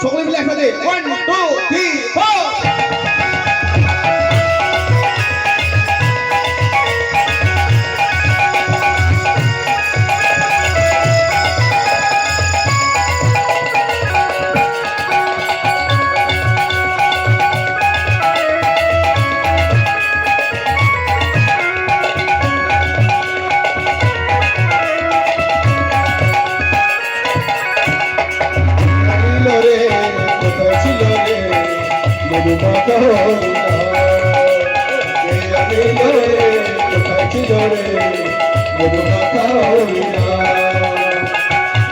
সকলে মিলে একসাথে 1 2 3 4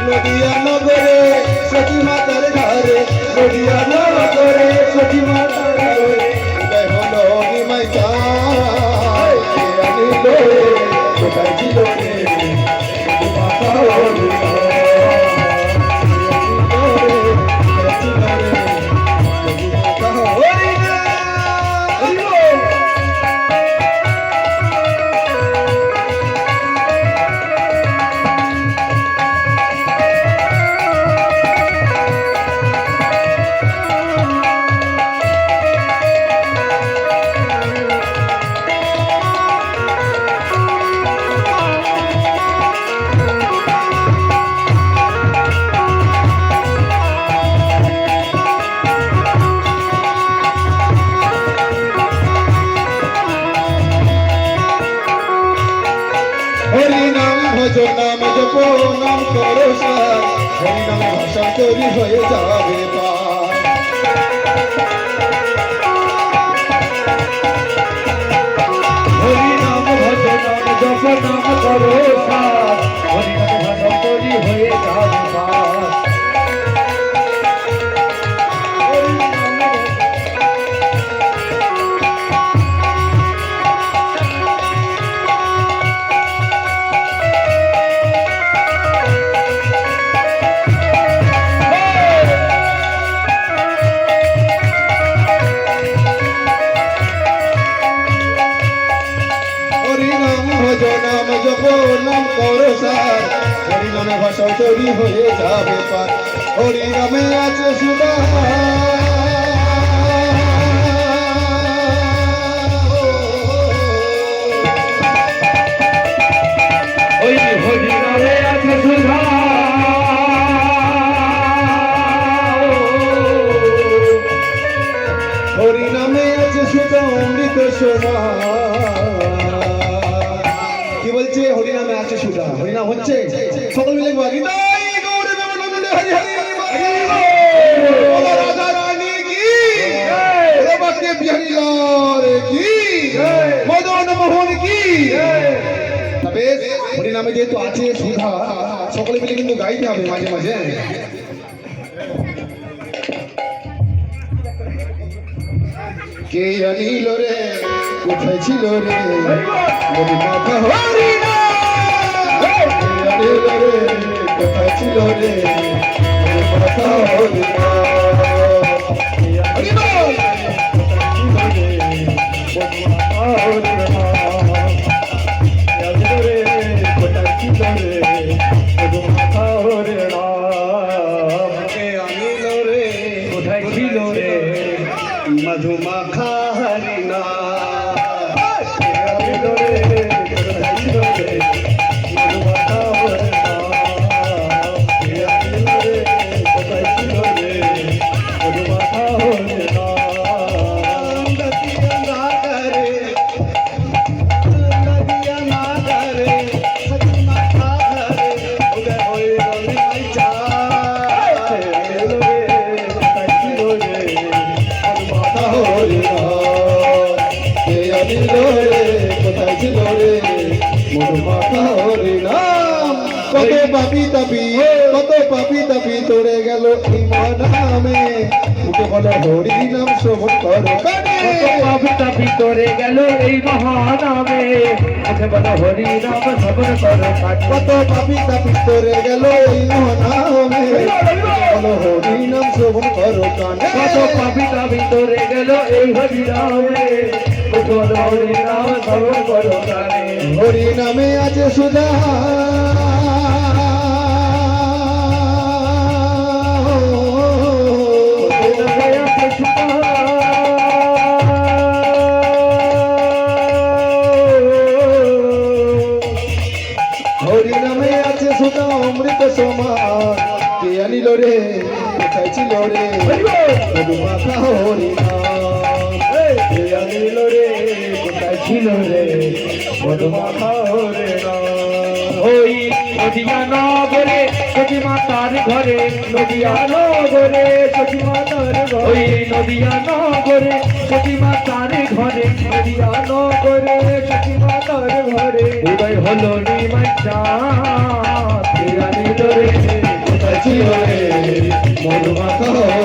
নদিয়া নগরে সতী মাতার ঘরে নদিয়া নগরে সতী মাতার ঘরে উদয় হলো নিমাই চায় আনিল কোথায় ছিল রে মাতা হরিণা নাম জপ নাম করো সার হরি নাম ভাষা তৈরি হয়ে যাবে পার হরি নাম ভজ নাম জপ নাম করো সার হরি নাম ভাষা তৈরি হয়ে যাবে পার নাম জপ নাম করো সার হরি নামে ভাষা তৈরি হয়ে যাবে পার হরি নামে আছে সুধা হরি নামে আছে সুধা হরি নামে আছে সুধা অমৃত সোনা কি বলছে হরি নামে আছে সুধা হরি নাম হচ্ছে সকল মিলে গীতাই গৌর প্রেমানন্দে হরি হরি বলো রাধা রানী কি বলো বাক্যে বিহারী লাল কি মদন মোহন কি তবে হরি নামে যেহেতু আছে সুধা সকলে মিলে কিন্তু গাইতে হবে মাঝে মাঝে কে আনিল রে কোথায় ছিল রে হরি মাথা হরি না কোথায় ছিল রে হরি মাথা হরি না হরি বল কোথায় ছিল রে হরি মাথা হরি না কে আনিল রে কোথায় ছিল রে মধুমাখা হরিণা কত পাপি তাপি তোরে গেল এই মহানামে উঠে বলো হরি নাম শ্রবণ করো পাপি তাপি তোরে গেল এই মহানামে উঠে বলো হরি নাম শ্রবণ করো কত পাপি তাপি তোরে গেল এই মহানামে বলো হরি নাম শ্রবণ করো কত পাপি তাপি তোরে গেল এই হরি নামে উঠে বলো হরি নাম শ্রবণ করো হরি নামে আছে সুধা ছিল রে কোথায় ছিল রে মধুমাখা হরি ছিল রে কোথায় ছিল রে মধুমাখা রে ওই নদিয়া নগরে সতী মাতার ঘরে নদিয়া নগরে সতী মাতার ঘরে ওই নদিয়া নগরে সতী মাতার ঘরে নদিয়া নগরে সতী মাতার ঘরে উদয় হলো নিমাই চাঁদ ফিরা নিল রে কোথায় ছিল রে মধুমাখা